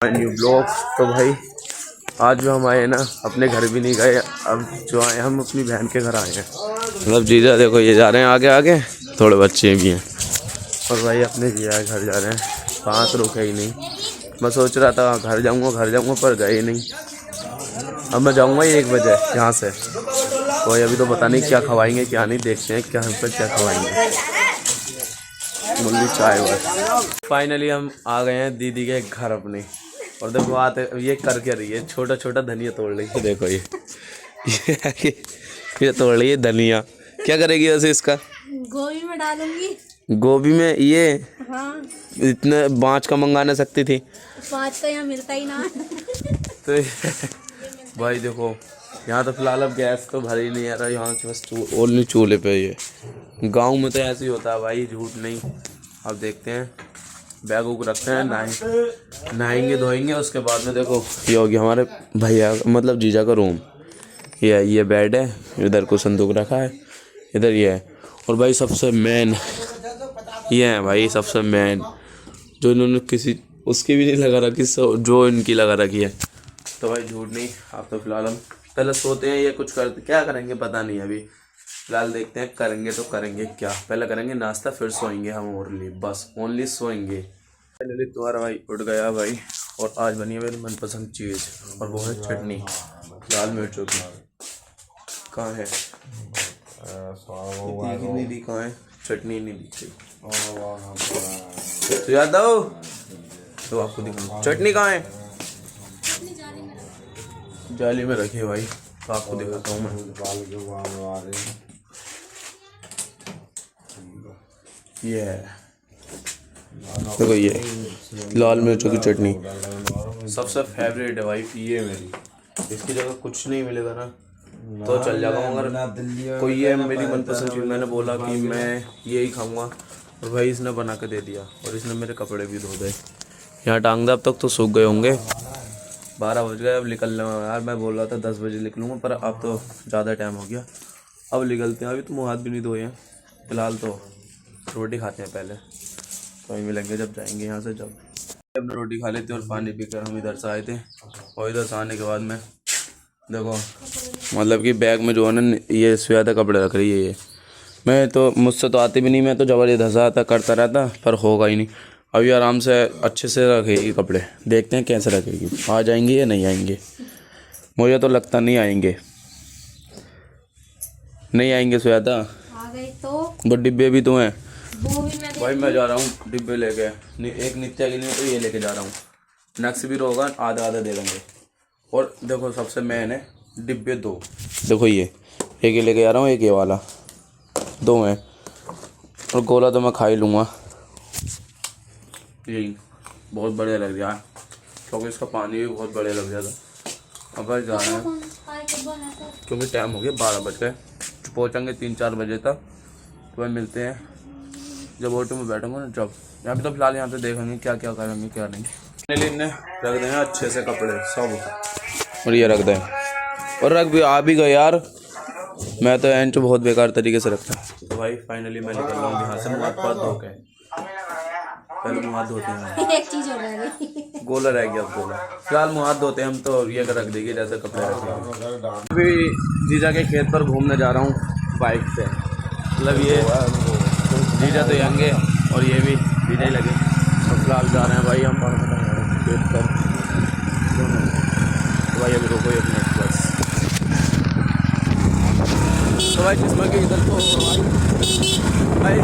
New blog. तो भाई आज जो हम आए ना अपने घर भी नहीं गए, अब जो आए हम अपनी बहन के घर आए हैं। मतलब जीजा देखो ये जा रहे हैं आगे आगे, थोड़े बच्चे भी हैं और भाई अपने जीजा के घर जा रहे हैं। कहाँ तो रुके ही नहीं। मैं सोच रहा था घर जाऊँगा पर गए नहीं। अब मैं जाऊँगा ही 1 बजे यहाँ से। तो अभी तो पता नहीं क्या खवाएंगे क्या नहीं, देखते हैं क्या हम पर क्या खवाएंगे। मुल्ली चाय बस। फाइनली हम आ गए हैं दीदी के घर अपने। और देखो आते ये कर क्या रही है, छोटा छोटा धनिया तोड़ रही है। देखो ये तोड़ रही है धनिया। क्या करेगी वैसे इसका? गोभी में डालूंगी। गोभी में ये? हाँ। इतने 5 का मंगाना सकती थी। 5 का यहाँ मिलता ही ना। तो भाई देखो यहाँ तो फिलहाल अब गैस तो भर ही नहीं आ रहा, यहाँ से बस ओनली चूल्हे पे। ये गांव में तो ऐसे ही होता है भाई, झूठ नहीं। अब देखते हैं, बैग वूग रखते हैं, नहाएंगे धोएंगे। उसके बाद में देखो ये होगी हमारे भैया मतलब जीजा का रूम। ये बेड है, इधर को संदूक रखा है, इधर ये है। और भाई सबसे मेन ये है भाई, सबसे मेन जो इन्होंने किसी उसकी भी नहीं लगा रखी, जो इनकी लगा रखी है। तो भाई झूठ नहीं, आप तो फिलहाल हम पहले सोते हैं या कुछ करते, क्या करेंगे पता नहीं। अभी फिलहाल देखते हैं, करेंगे तो करेंगे क्या। पहले करेंगे नाश्ता, फिर सोएंगे हम। ओनली बस ओनली सोएंगे। फाइनली तुम्हारा भाई उठ गया भाई, और आज बनी है मेरी मनपसंद चीज़, और वो है चटनी लाल मिर्चों की। कहाँ है नीली? कहाँ है चटनी? नहीं दिख रही तो याद आओ तो आपको दिखा। चटनी कहाँ है? जाली में रखी है भाई, तो आपको दिखाता हूँ मैं। ये देखो ये लाल मिर्चों की चटनी सबसे फेवरेट है भाई, ये मेरी। इसकी जगह कुछ नहीं मिलेगा ना तो चल जाएगा, मगर कोई ये मेरी मनपसंद चीज़। मैंने बोला कि मैं यही खाऊंगा, और भाई इसने बना के दे दिया। और इसने मेरे कपड़े भी धो दे, यहाँ टांग दे। अब तक तो सूख गए होंगे, 12 बज गए। अब निकलने में यार, मैं बोल रहा था 10 बजे निकलूँगा, पर अब तो ज़्यादा टाइम हो गया। अब निकलते हैं। अभी तो मुँह हाथ भी नहीं धोए हैं, फिलहाल तो रोटी खाते हैं पहले, तो वहीं मिलेंगे जब जाएंगे यहाँ से। जब हमने रोटी खा लेते और पानी पीकर हम इधर से आए थे। और इधर से आने के बाद में देखो मतलब कि बैग में जो है ना ये ज़्यादा कपड़े रख रही है। ये मैं तो, मुझसे तो आती भी नहीं, मैं तो ज़बरदस्त आता करता रहता, पर होगा ही नहीं। अभी आराम से अच्छे से रखेगी कपड़े, देखते हैं कैसे रखेगी। आ जाएंगे या नहीं आएंगे? मुझे तो लगता नहीं आएंगे, नहीं आएंगे। स्वेता आ गए तो वो डिब्बे भी तो हैं भाई। मैं जा रहा हूँ डिब्बे लेके, एक नित्या के लिए तो ये लेके जा रहा हूँ। नेक्स्ट भी होगा, आधा आधा दे देंगे। और देखो सबसे मेन है डिब्बे 2। देखो ये एक ही लेके जा रहा हूँ, एक ये वाला, 2 हैं। और गोला तो मैं खा ही लूँगा, यही बहुत बढ़िया लग रहा है, क्योंकि इसका पानी भी बहुत बढ़िया लग जाता। अब बस जा रहे हैं क्योंकि टाइम हो गया, 12 बज गए। पहुँचेंगे 3-4 बजे तक। तो भाई मिलते हैं जब ऑटो में बैठूंगा ना, जब। यहाँ पे तो फिलहाल यहाँ पे देखेंगे क्या क्या करेंगे क्या नहीं। इन्हें रख दें अच्छे से कपड़े सब, और ये रख दें। और रख भी आ भी गए यार, मैं तो एंच बहुत बेकार तरीके से रखता। तो भाई फाइनली मैं निकल रहा हूँ यहाँ से, मुँह हाथ धो के। पहले मुँह हाथ धोते हैं, एक चीज हो गई, गोला रह गया। अब गोला फिलहाल मुँह हाथ धोते हैं हम, तो ये रख देगी जैसे कपड़े रखेंगे। अभी जीजा के खेत पर घूमने जा रहा हूँ बाइक से। मतलब ये जीजा तो यंगे और ये भी जीजा ही लगे। तो फिलहाल जा रहे हैं भाई हम खेत पर। तो भाई अभी रुको 1 मिनट बस। तो भाई जिसमें कि इधर तो भाई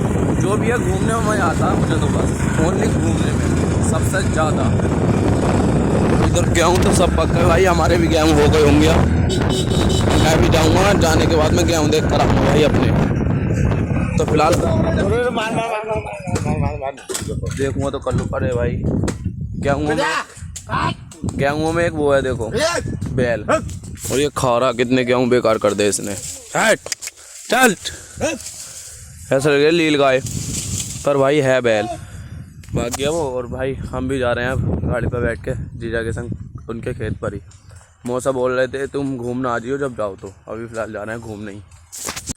जो भी है घूमने में मज़ा आता है मुझे, तो बस ओनली घूमने में सबसे ज़्यादा। इधर गेहूँ तो सब पक गए भाई, हमारे भी गेहूँ हो गए होंगे। मैं भी जाऊँगा, जाने के बाद में गेहूँ देख कर आऊँगा भाई अपने। तो फिलहाल देखूँगा तो कल पर है भाई। गेहूँ में एक वो है देखो बैल, और ये खारा कितने गेहूँ बेकार कर दे इसने। चल ऐसा लग रहा है लील गाय, पर भाई है बैल, भाग गया वो। और भाई हम भी जा रहे हैं अब गाड़ी पर बैठ के जीजा के संग उनके खेत पर ही। मौसा बोल रहे थे तुम घूमना आ जाइयो जब जाओ, तो अभी फ़िलहाल जा रहे हैं घूमने ही।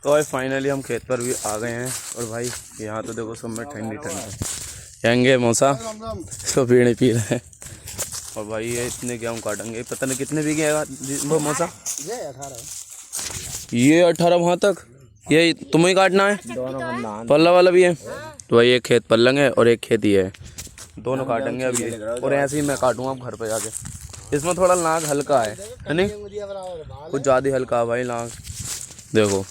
तो भाई फाइनली हम खेत पर भी आ गए हैं। और भाई यहाँ तो देखो सब में ठंडी ठंडी। यंगे मौसा तो पीने पी रहे हैं। और भाई ये इतने गेहूँ काटेंगे, पता नहीं कितने बीघे है वो मौसा? ये 18 वहाँ तक। ये तुम्हें काटना है? पल्ला वाला भी है तो भाई एक खेत पल्लंग है और एक खेत ही है, दोनों काटेंगे अब ये। और ऐसे ही मैं काटूंगा अब घर पे जाके। इसमें थोड़ा नाक हल्का है नहीं, कुछ ज़्यादा हल्का है भाई नाक। देखो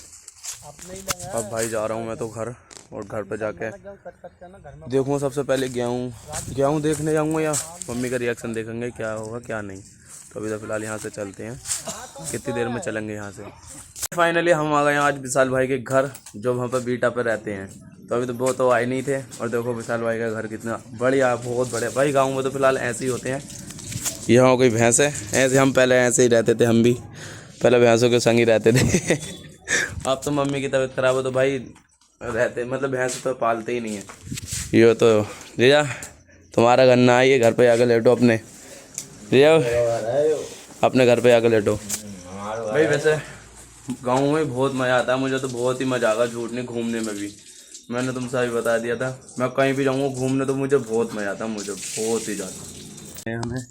अब भाई जा रहा हूँ मैं तो घर, और घर पे जाके देखूँगा सबसे पहले गेहूँ देखने जाऊँगा या मम्मी का रिएक्शन देखेंगे क्या होगा क्या नहीं। तो अभी तो फिलहाल यहाँ से चलते हैं, कितनी देर में चलेंगे यहाँ से। फाइनली हम आ गए हैं आज विशाल भाई के घर, जो वहाँ पर बीटा पे रहते हैं। तो अभी तो बहुत तो आए नहीं थे, और देखो विशाल भाई का घर कितना बढ़िया, बहुत बढ़िया भाई। गाँव में तो फिलहाल ऐसे ही होते हैं। यहाँ कोई भैंस है, ऐसे हम पहले ऐसे ही रहते थे, हम भी पहले भैंसों के संग ही रहते थे। अब तो मम्मी की तबीयत खराब हो तो भाई रहते, मतलब भैंस तो पालते ही नहीं है। ये तो रिया तुम्हारा घर ना आइए, घर पे आकर लेटो अपने, रिया अपने घर पे आकर लेटो। भाई वैसे गाँव में बहुत मज़ा आता है, मुझे तो बहुत ही मज़ा आएगा, झूठ नहीं, घूमने में भी। मैंने तुमसे अभी बता दिया था, मैं कहीं भी जाऊँगा घूमने तो मुझे बहुत मज़ा आता है, मुझे बहुत ही ज़्यादा। हमें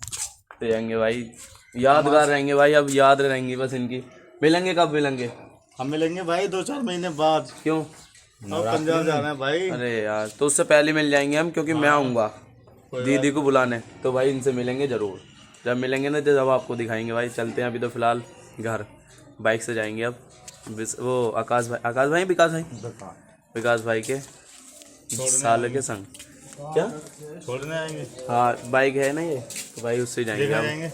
तो जाएंगे भाई, यादगार रहेंगे भाई, अब याद रहेंगी बस इनकी। मिलेंगे कब मिलेंगे? हम मिलेंगे भाई 2-4 महीने बाद। क्यों? अब पंजाब जाना है भाई। अरे यार तो उससे पहले मिल जाएंगे हम, क्योंकि मैं आऊँगा दीदी को बुलाने, तो भाई इनसे मिलेंगे ज़रूर। जब मिलेंगे ना तो जब आपको दिखाएंगे भाई। चलते हैं अभी तो फिलहाल घर, बाइक से जाएंगे अब। वो आकाश भाई विकास भाई के साले के संग क्या छोड़ने आएंगे? हाँ बाइक है ना ये, तो भाई उससे जाएंगे देखा हम। जाएंगे।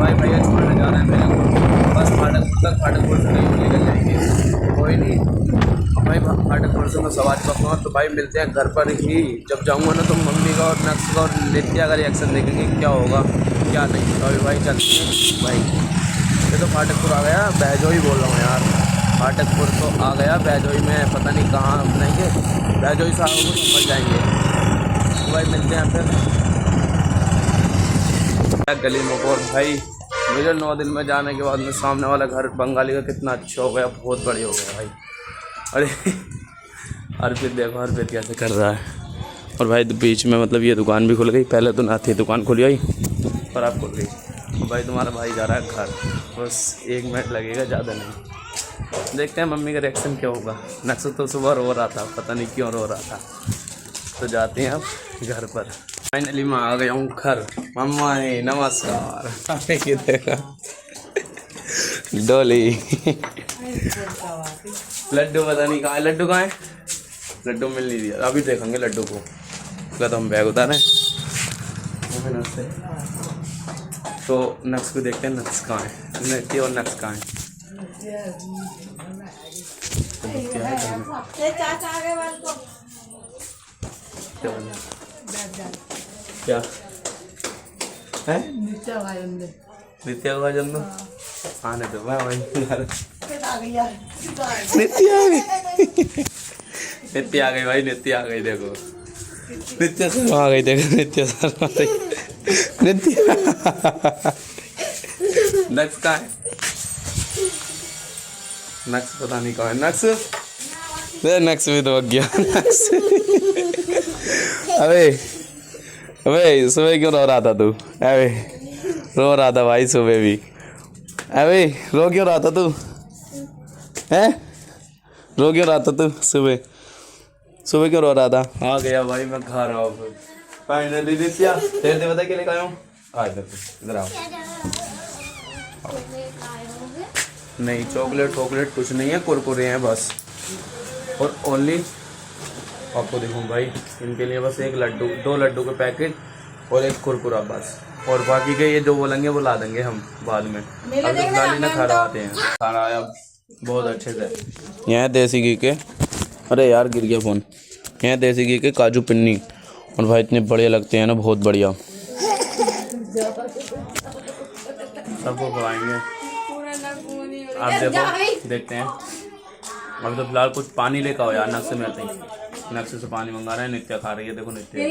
भाई भैया छोड़ने जा रहे हैं मेरे को, बस फाटक पुल से नहीं निकल जाएंगे, कोई नहीं भाई। फाटक पुल से मैं सवारी पकड़ूँगा तो भाई मिलते हैं घर पर ही। जब जाऊँगा ना तो मम्मी का और नक्स का और नित्या का रिएक्शन देखेंगे क्या होगा क्या नहीं। तो अभी भाई चलते हैं भाई। ये तो फाटकपुर आ गया, बैजोई बोल रहा हूँ यार, फाटकपुर तो आ गया। बैजोई में पता नहीं कहाँ बनाएंगे, बैजोई साहब को समझ जाएंगे। तो भाई मिलते हैं फिर गली में। और भाई मुझे 9 दिन में जाने के बाद में सामने वाला घर बंगाली का कितना अच्छा हो गया, बहुत बढ़िया हो गया भाई। अरे अर्पित देखो, अर्पित कैसे कर रहा है। और भाई बीच में मतलब ये दुकान भी खुल गई, पहले तो ना थी दुकान, खुली आई पर अब खुल गई। भाई तुम्हारा भाई जा रहा है घर, बस 1 मिनट लगेगा, ज़्यादा नहीं। देखते हैं मम्मी का रिएक्शन क्या होगा। नक्सल तो सुबह रो रहा था, पता नहीं क्यों रो रहा था। तो जाते हैं अब घर पर। फाइनली मैं आ गया हूँ घर। मम्मा है नमस्कार। ये देखा डोली। लड्डू पता नहीं कहाँ है, लड्डू कहाँ है? लड्डू मिल नहीं दिया, अभी देखेंगे लड्डू को। तो हम बैग उतारें तो नक्स को देखते हैं, नक्स कहाँ है, नक्स और नक्स कहाँ है। क्या है? नित्या का जन्म आने दो भाई। नित्या आ गई, नित्या आ गई भाई, नित्या आ गई। देखो नित्या शर्मा आ गई, देखो नित्या शर्मा आ गई। नित्या नक्स कहाँ है? नक्स पता नहीं कहाँ है। नक्स नक्स भी तो गया। नक्स अबे सुबह क्यों रो रहा था तू? अबे रो रहा था भाई सुबह भी। अबे रो क्यों रहा था तू? हैं रो क्यों रहा था तू सुबह क्यों रो रहा था? आ गया भाई मैं खा रहा हूँ फाइनली। नित्या तेरे बता के लेकर आया हूँ, आ इधर आओ। नहीं चॉकलेट कुछ नहीं है, कुरकुरे हैं बस। और ओनली आपको देखूँ भाई इनके लिए बस 1 लड्डू, 2 लड्डू के पैकेट और 1 कुरकुरा बस। और बाकी के ये जो बोलेंगे वो ला देंगे हम बाद में। अब तो गाली ना खा रहे हैं, खाना आया बहुत अच्छे से। यहाँ देसी घी के, अरे यार गिर गया फ़ोन। यहाँ देसी घी के काजू पिन्नी, और भाई इतने बढ़िया लगते हैं ना, बहुत बढ़िया। सबको खवाएंगे। आप देखो देखते हैं। अभी तो फिलहाल कुछ पानी लेकर आओ यार, नक्शे में आते हैं, नक्शे से पानी मंगा रहे हैं। नित्या खा रही है, देखो नित्या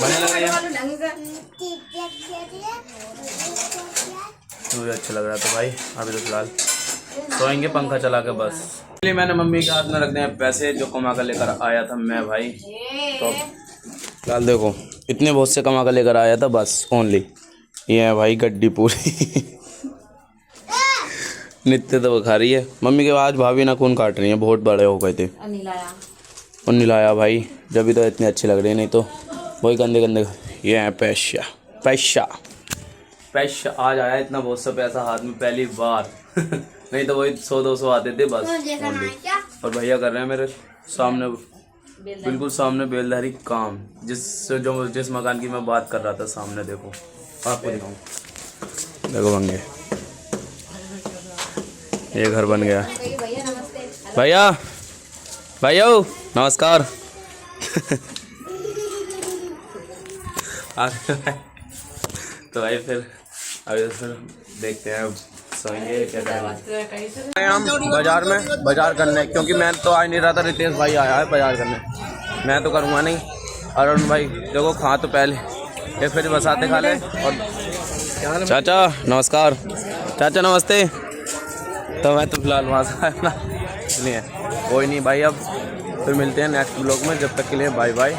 बने लग रही है। मुझे अच्छा लग रहा था भाई। अभी तो फिलहाल सोएंगे पंखा चला के बस। इसलिए मैंने मम्मी के हाथ में रख दिए पैसे जो कमा कर लेकर आया था मैं भाई। तो फिलहाल देखो इतने बहुत से कमा कर लेकर आया था बस ओनली। ये है भाई गड्डी पूरी नित्य तो खा रही है। मम्मी के आज भाभी नाखून काट रही है, बहुत बड़े हो गए थे। और नीलाया भाई जब भी तो इतने अच्छे लग रहे हैं, नहीं तो वही गंदे गंदे। ये है पैसा पैसा पैसा। आज आया इतना बहुत सा पैसा हाथ में पहली बार नहीं तो वही 100-200 आते थे बस ओनली। और भैया कर रहे हैं मेरे सामने, बिल्कुल सामने बेलदारी काम, जिस मकान की मैं बात कर रहा था सामने। देखो आपको दिखाऊं, देखो बन गए, ये घर बन गया। भैया भैया नमस्कार तो भाई फिर अभी फिर देखते हैं अब सोएंगे क्या करेंगे। हम बाजार में बाजार करने, क्योंकि मैं तो आ नहीं रहा था, रितेश भाई आया है बाजार करने, मैं तो करूँगा नहीं। अरुण भाई देखो खा तो पहले ये फिर बसाते खा ले। और चाचा नमस्कार, चाचा नमस्ते। तो मैं तो फिलहाल वहाँ से आया ना, इसलिए कोई नहीं भाई। अब फिर मिलते हैं नेक्स्ट ब्लॉग में, जब तक के लिए बाय बाय।